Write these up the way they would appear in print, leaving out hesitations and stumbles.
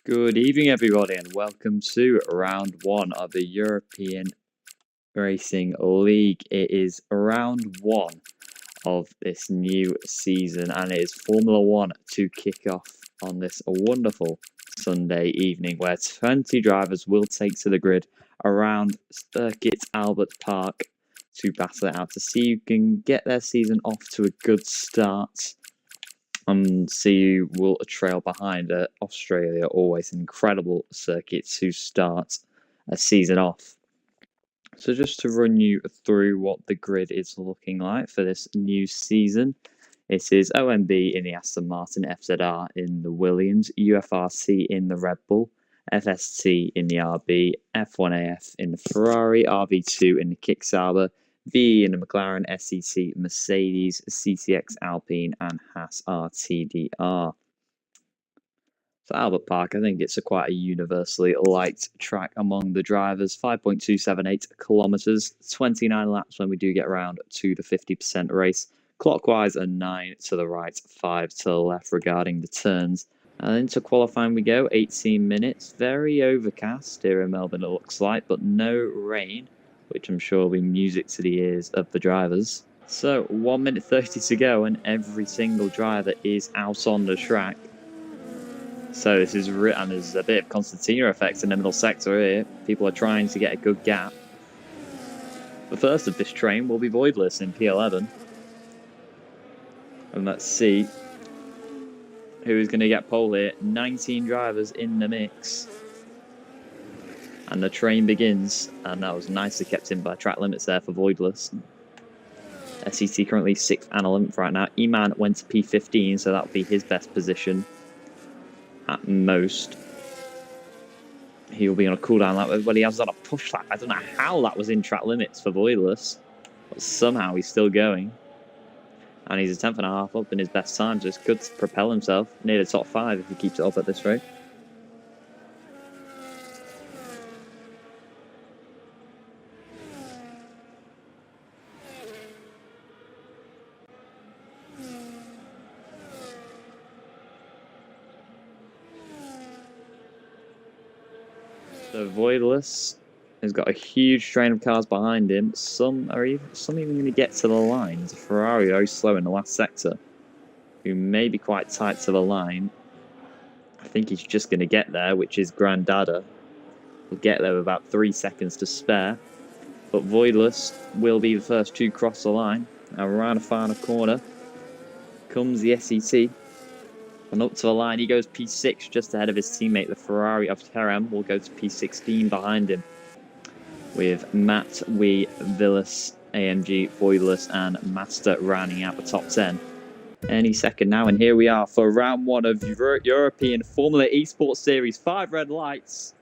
Good evening, everybody, and welcome to round one of the European Racing League. It is round one of this new season, and it is Formula One to kick off on this wonderful Sunday evening where 20 drivers will take to the grid around Circuit Albert Park to battle it out to see who can get their season off to a good start. And see who will trail behind Australia, always incredible circuit to start a season off. So just to run you through what the grid is looking like for this new season, it is OMB in the Aston Martin, FZR in the Williams, UFRC in the Red Bull, FST in the RB, F1AF in the Ferrari, RV2 in the Kick Sauber, V in the McLaren, SEC Mercedes, CCX Alpine, and Haas RTDR. So Albert Park, I think it's quite a universally liked track among the drivers. 5.278 kilometers, 29 laps when we do get around to the 50% race. Clockwise a 9 to the right, 5 to the left regarding the turns. And into qualifying we go, 18 minutes. Very overcast here in Melbourne, it looks like, but no rain, which I'm sure will be music to the ears of the drivers. So 1 minute 30 to go, and every single driver is out on the track. So this is, and there's a bit of concertina effect in the middle sector here. People are trying to get a good gap. The first of this train will be Voidless in P11. And let's see who's going to get pole here. 19 drivers in the mix. And the train begins. And that was nicely kept in by track limits there for Voidless. SEC currently 6th and 11th right now. Eman went to P15, so that would be his best position at most. He'll be on a cooldown lap. Well, he has on a push lap. I don't know how that was in track limits for Voidless, but somehow he's still going. And he's a 10th and a half up in his best time, so it's good to propel himself near the top 5 if he keeps it up at this rate. So Voidless has got a huge train of cars behind him. Some even going to get to the line. There's a Ferrari very slow in the last sector, who may be quite tight to the line. I think he's just going to get there, which is Grandada. He'll get there with about 3 seconds to spare. But Voidless will be the first to cross the line. Around a final corner comes the SEC. And up to the line, he goes P6 just ahead of his teammate. The Ferrari of Terem will go to P16 behind him, with Matt, Wee, Villas, AMG, Voidless, and Master rounding out the top 10. Any second now, and here we are for round one of European Formula Esports Series. 5 red lights,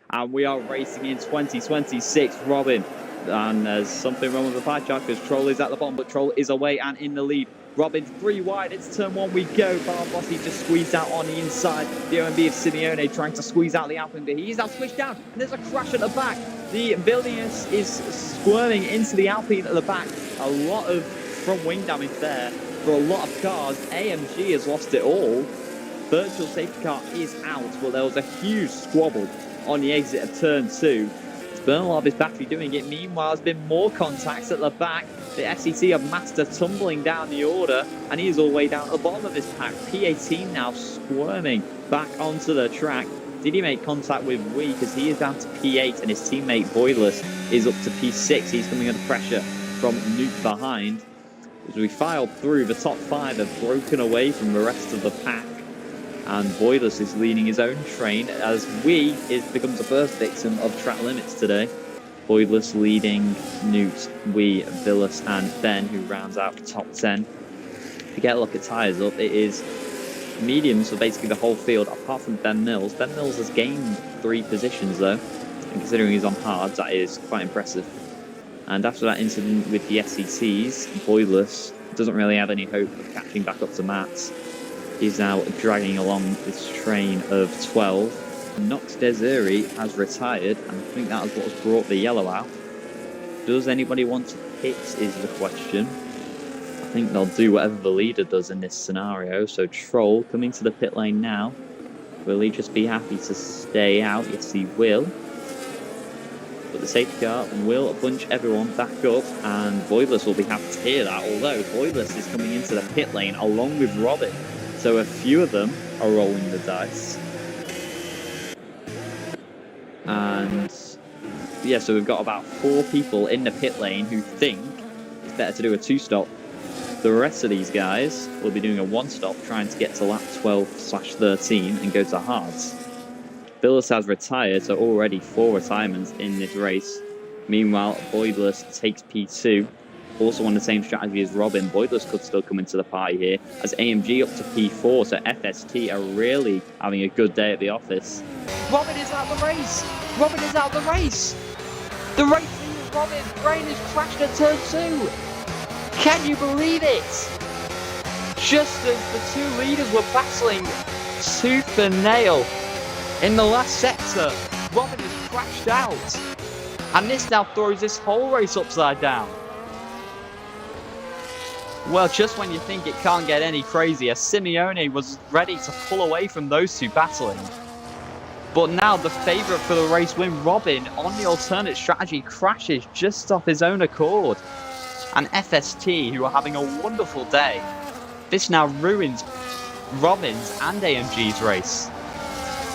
and we are racing in 2026. Robin, and there's something wrong with the pie chart because Troll is at the bottom, but Troll is away and in the lead. Robin 3 wide, it's turn 1 we go. Barbosi just squeezed out on the inside. The OMB of Simeone trying to squeeze out the Alpine, but he's now switched down, and there's a crash at the back. The Vilnius is squirming into the Alpine at the back. A lot of front wing damage there for a lot of cars. AMG has lost it all. Virtual safety car is out, but there was a huge squabble on the exit of turn 2. Bernal is battery doing it. Meanwhile, there's been more contacts at the back. The SEC of Master tumbling down the order, and he is all the way down at the bottom of his pack. P18 now squirming back onto the track. Did he make contact with Wee? Because he is down to P8, and his teammate Voidless is up to P6. He's coming under pressure from Nuke behind. As we filed through, the top 5 have broken away from the rest of the pack. And Voidless is leading his own train as Wee becomes the first victim of track limits today. Voidless leading Newt, Wee, Villas, and Ben, who rounds out the top 10. If you get a look at tyres up, it is mediums for basically the whole field, apart from Ben Mills. Ben Mills has gained 3 positions though, and considering he's on hards, that is quite impressive. And after that incident with the SECs, Voidless doesn't really have any hope of catching back up to Matt. He's now dragging along this train of 12. Nox Desiri has retired, and I think that is what has brought the yellow out. Does anybody want to pit is the question. I think they'll do whatever the leader does in this scenario. So Troll coming to the pit lane now. Will he just be happy to stay out? Yes, he will. But the safety car will bunch everyone back up, and Voidless will be happy to hear that, although Voidless is coming into the pit lane along with Robin. So a few of them are rolling the dice. And yeah, so we've got about 4 people in the pit lane who think it's better to do a 2-stop. The rest of these guys will be doing a 1-stop, trying to get to lap 12/13 and go to hards. Voidless has retired, so already 4 retirements in this race. Meanwhile, Voidless takes P2, also on the same strategy as Robin. Voidless could still come into the party here, as AMG up to P4, so FST are really having a good day at the office. Robin is out of the race! Robin is out of the race! The race leader, Robin, Brain has crashed at turn 2! Can you believe it? Just as the 2 leaders were battling tooth and nail in the last sector, Robin has crashed out. And this now throws this whole race upside down. Well, just when you think it can't get any crazier, Simeone was ready to pull away from those 2 battling. But now the favourite for the race win, Robin, on the alternate strategy, crashes just off his own accord. And FST, who are having a wonderful day, this now ruins Robin's and AMG's race.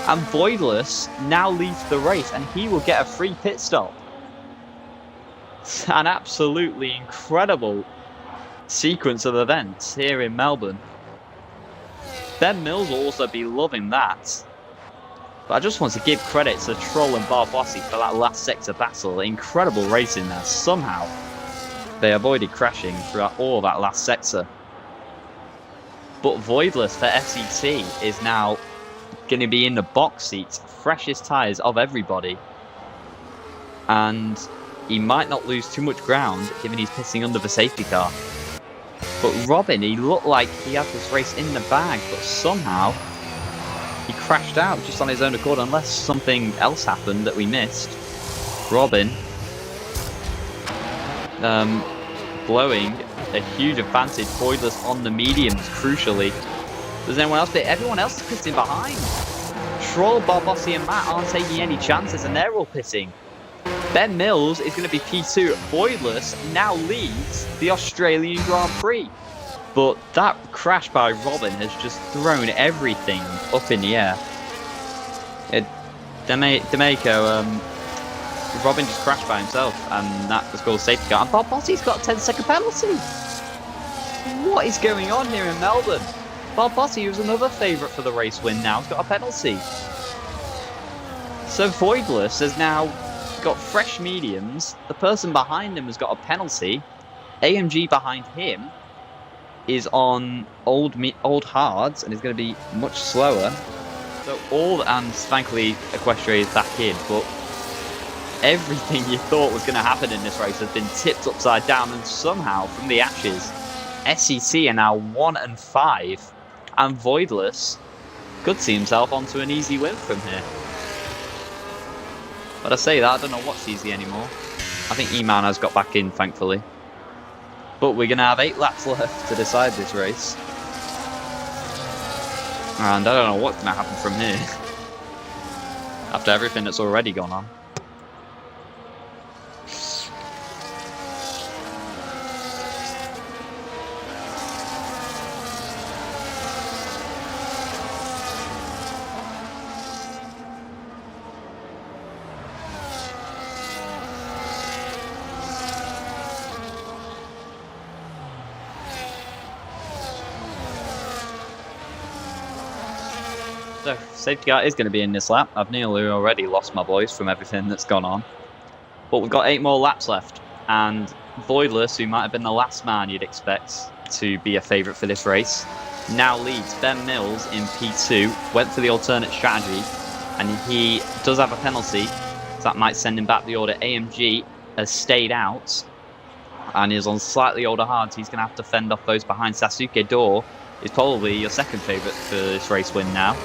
And Voidless now leads the race, and he will get a free pit stop. It's an absolutely incredible sequence of events here in Melbourne. Ben Mills will also be loving that. But I just want to give credit to Troll and Barbossi for that last sector battle. Incredible racing there. Somehow they avoided crashing throughout all that last sector. But Voidless for FCT is now going to be in the box seats, freshest tyres of everybody. And he might not lose too much ground given he's pissing under the safety car. But Robin, he looked like he had this race in the bag, but somehow he crashed out just on his own accord, unless something else happened that we missed. Robin blowing a huge advantage. Voidless on the mediums, crucially. Does anyone else fit? Everyone else is pitting behind. Troll, Barbossi and Matt aren't taking any chances, and they're all pitting. Ben Mills is going to be P2. Voidless now leads the Australian Grand Prix. But that crash by Robin has just thrown everything up in the air. D'Amico, Robin just crashed by himself, and that was called safety car. And Barbossi's got a 10-second penalty. What is going on here in Melbourne? Barbossi, who's another favourite for the race win now, has got a penalty. So Voidless has now got fresh mediums. The person behind him has got a penalty. AMG behind him is on old hards and is going to be much slower. So and thankfully Equestria is back in, but everything you thought was going to happen in this race has been tipped upside down, and somehow from the ashes, SEC are now 1-5, and Voidless could see himself onto an easy win from here. But I say that, I don't know what's easy anymore. I think E-Man has got back in, thankfully. But we're going to have 8 laps left to decide this race. And I don't know what's going to happen from here. After everything that's already gone on. So, safety car is going to be in this lap. I've nearly already lost my voice from everything that's gone on. But we've got 8 more laps left. And Voidless, who might have been the last man you'd expect to be a favourite for this race, now leads. Ben Mills in P2 went for the alternate strategy, and he does have a penalty, so that might send him back the order. AMG has stayed out and is on slightly older hards. He's going to have to fend off those behind. Sasuke Dor is probably your second favourite for this race win now.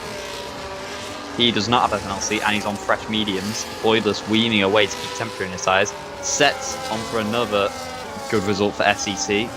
He does not have a penalty, and he's on fresh mediums. Voidless weaning away to keep temperature in his tyres. Sets on for another good result for SEC.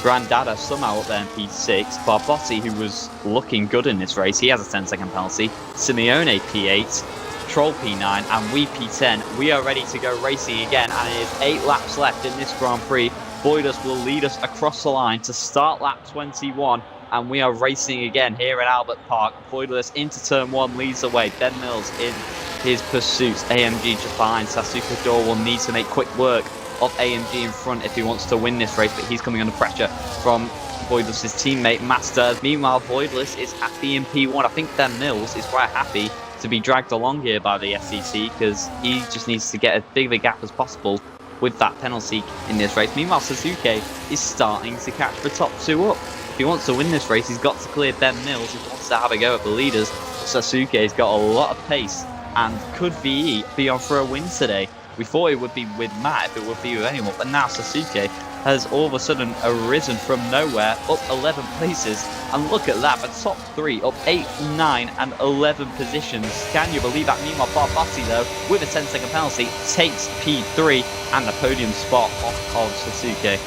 Grandada somehow up there in P6. Barbotti, who was looking good in this race, he has a 10-second penalty. Simeone P8, Troll P9, and we P10. We are ready to go racing again, and it is 8 laps left in this Grand Prix. Voidless will lead us across the line to start lap 21, and we are racing again here at Albert Park. Voidless into turn 1 leads the way. Ben Mills in his pursuits. AMG just behind. Sasuke Dor will need to make quick work of AMG in front if he wants to win this race, but he's coming under pressure from Voidless's teammate Master. Meanwhile, Voidless is happy in P1. I think Ben Mills is quite happy to be dragged along here by the SEC because he just needs to get as big of a gap as possible with that penalty in this race. Meanwhile, Sasuke is starting to catch the top 2 up. If he wants to win this race, he's got to clear Ben Mills. If he wants to have a go at the leaders, Sasuke's got a lot of pace and could be on for a win today. We thought it would be with Matt if it would be with anyone, but now Sasuke has all of a sudden arisen from nowhere, up 11 places. And look at that, the top 3 up 8, 9 and 11 positions. Can you believe that? Meanwhile, Barbotti, though, with a 10-second penalty, takes P3 and the podium spot off of Sasuke.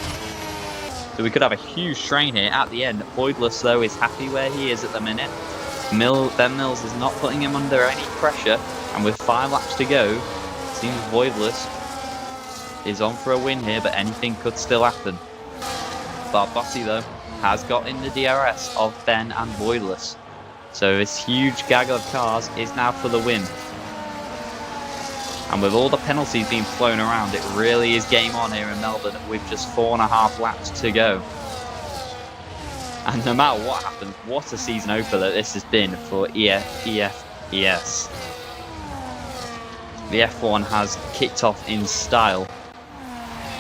So we could have a huge strain here at the end. Voidless, though, is happy where he is at the minute. Ben Mills is not putting him under any pressure, and with 5 laps to go, seems Voidless is on for a win here, but anything could still happen. Barbotti, though, has got in the DRS of Ben and Voidless. So this huge gaggle of cars is now for the win. And with all the penalties being flown around, it really is game on here in Melbourne with just 4.5 laps to go. And no matter what happens, what a season opener this has been for ES. The F1 has kicked off in style,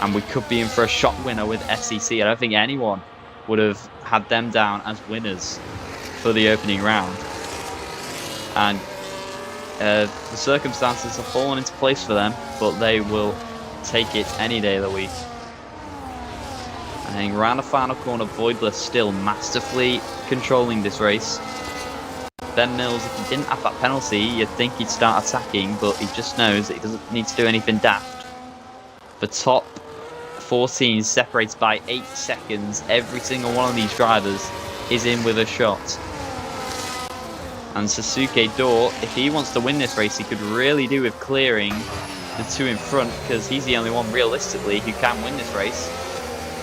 and we could be in for a shock winner with SEC. I don't think anyone would have had them down as winners for the opening round. And the circumstances have fallen into place for them, but they will take it any day of the week. And around the final corner, Voidless still masterfully controlling this race. Ben Mills, if he didn't have that penalty, you'd think he'd start attacking, but he just knows that he doesn't need to do anything daft. The top 14 separates by 8 seconds. Every single one of these drivers is in with a shot. And Sasuke Dor, if he wants to win this race, he could really do with clearing the 2 in front, because he's the only one realistically who can win this race.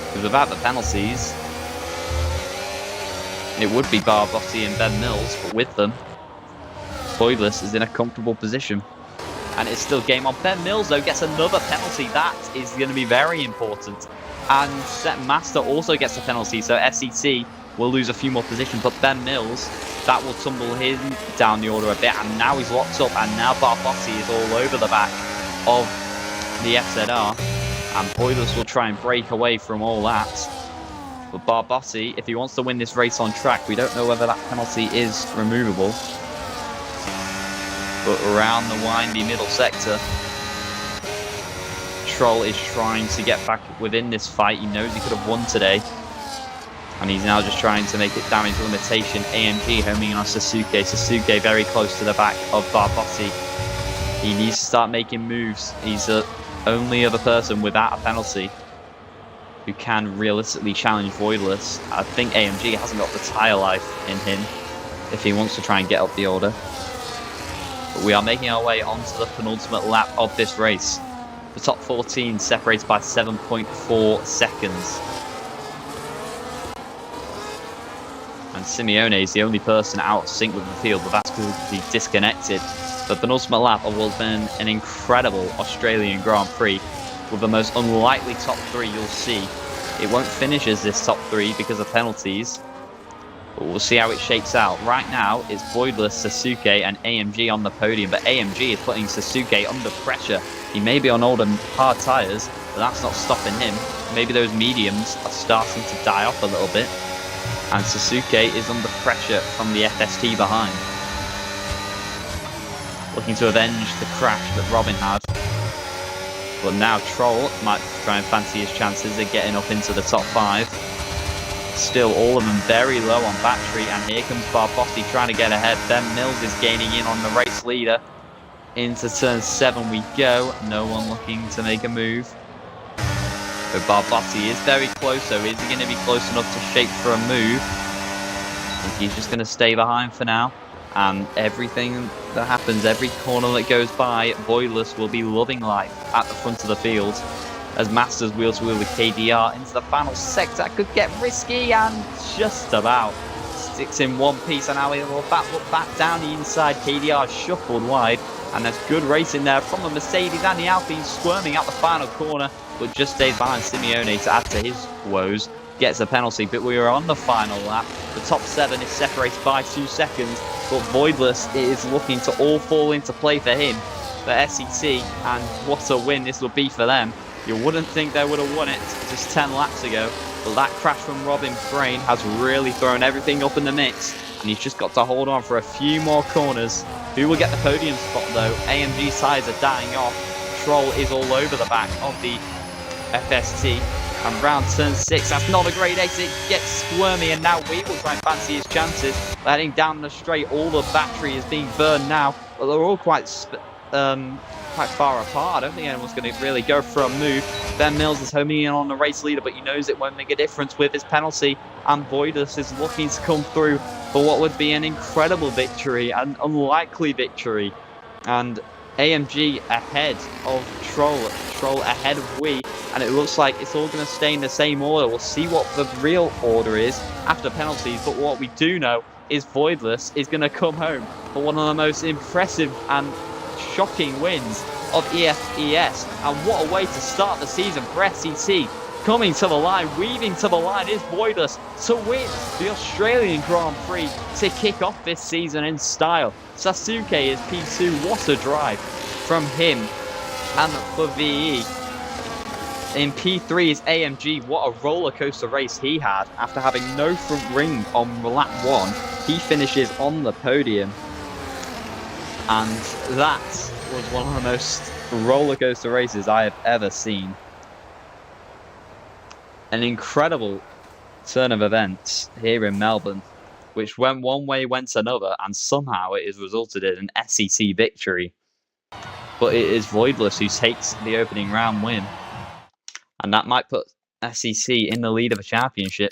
Because without the penalties, it would be Barbotti and Ben Mills, but with them, Voidless is in a comfortable position. And it's still game on. Ben Mills, though, gets another penalty. That is going to be very important. And Set Master also gets a penalty, so SEC will lose a few more positions. But Ben Mills, that will tumble him down the order a bit. And now he's locked up, and now Barbotti is all over the back of the FZR. And Voidless will try and break away from all that. But Barbotti, if he wants to win this race on track, we don't know whether that penalty is removable. But around the windy middle sector, Troll is trying to get back within this fight. He knows he could have won today. And he's now just trying to make it damage limitation. AMG homing in on Sasuke. Sasuke very close to the back of Barbotti. He needs to start making moves. He's the only other person without a penalty who can realistically challenge Voidless. I think AMG hasn't got the tyre life in him if he wants to try and get up the order. But we are making our way onto the penultimate lap of this race. The top 14 separates by 7.4 seconds. And Simeone is the only person out of sync with the field, but that's because he's disconnected. The penultimate lap of what's been an incredible Australian Grand Prix, with the most unlikely top 3 you'll see. It won't finish as this top 3 because of penalties, but we'll see how it shakes out. Right now, it's Voidless, Sasuke and AMG on the podium, but AMG is putting Sasuke under pressure. He may be on old and hard tyres, but that's not stopping him. Maybe those mediums are starting to die off a little bit, and Sasuke is under pressure from the FST behind, looking to avenge the crash that Robin had. But now Troll might try and fancy his chances of getting up into the top 5. Still, all of them very low on battery, and here comes Barbotti trying to get ahead. Ben Mills is gaining in on the race leader. Into turn 7 we go. No one looking to make a move. But Barbotti is very close, so is he going to be close enough to shape for a move? I think he's just going to stay behind for now. And everything that happens, every corner that goes by, Voidless will be loving life at the front of the field. As Masters wheel to wheel with KDR into the final sector. Could get risky and just about sticks in one piece. And now he'll look back down the inside. KDR shuffled wide. And there's good racing there from the Mercedes and the Alpine squirming out the final corner. But just stays behind Simeone to add to his woes. Gets a penalty, but we are on the final lap. The top 7 is separated by 2 seconds. But Voidless is looking to all fall into play for him, for SEC. And what a win this will be for them. You wouldn't think they would have won it just 10 laps ago, but that crash from Robin Brain has really thrown everything up in the mix, and he's just got to hold on for a few more corners. Who will get the podium spot though? AMG sides are dying off. Troll is all over the back of the FST, and round turn 6, that's not a great exit, gets squirmy, and now we will try and fancy his chances. Heading down the straight, all the battery is being burned now, but they're all quite far apart. I don't think anyone's going to really go for a move. Ben Mills is homing in on the race leader, but he knows it won't make a difference with his penalty. And Voidless is looking to come through for what would be an incredible victory, an unlikely victory. And AMG ahead of Troll ahead of Wii, and it looks like it's all going to stay in the same order. We'll see what the real order is after penalties, but what we do know is Voidless is going to come home for one of the most impressive and shocking wins of EFES, and what a way to start the season for SEC. Coming to the line, weaving to the line is Voidless to win the Australian Grand Prix to kick off this season in style. Sasuke is P2, what a drive from him. And for VE, in P3 is AMG, what a roller coaster race he had. After having no front ring on lap 1, he finishes on the podium. And that was one of the most roller coaster races I have ever seen. An incredible turn of events here in Melbourne, which went one way, went another, and somehow it has resulted in an SEC victory. But it is Voidless who takes the opening round win, and that might put SEC in the lead of a championship.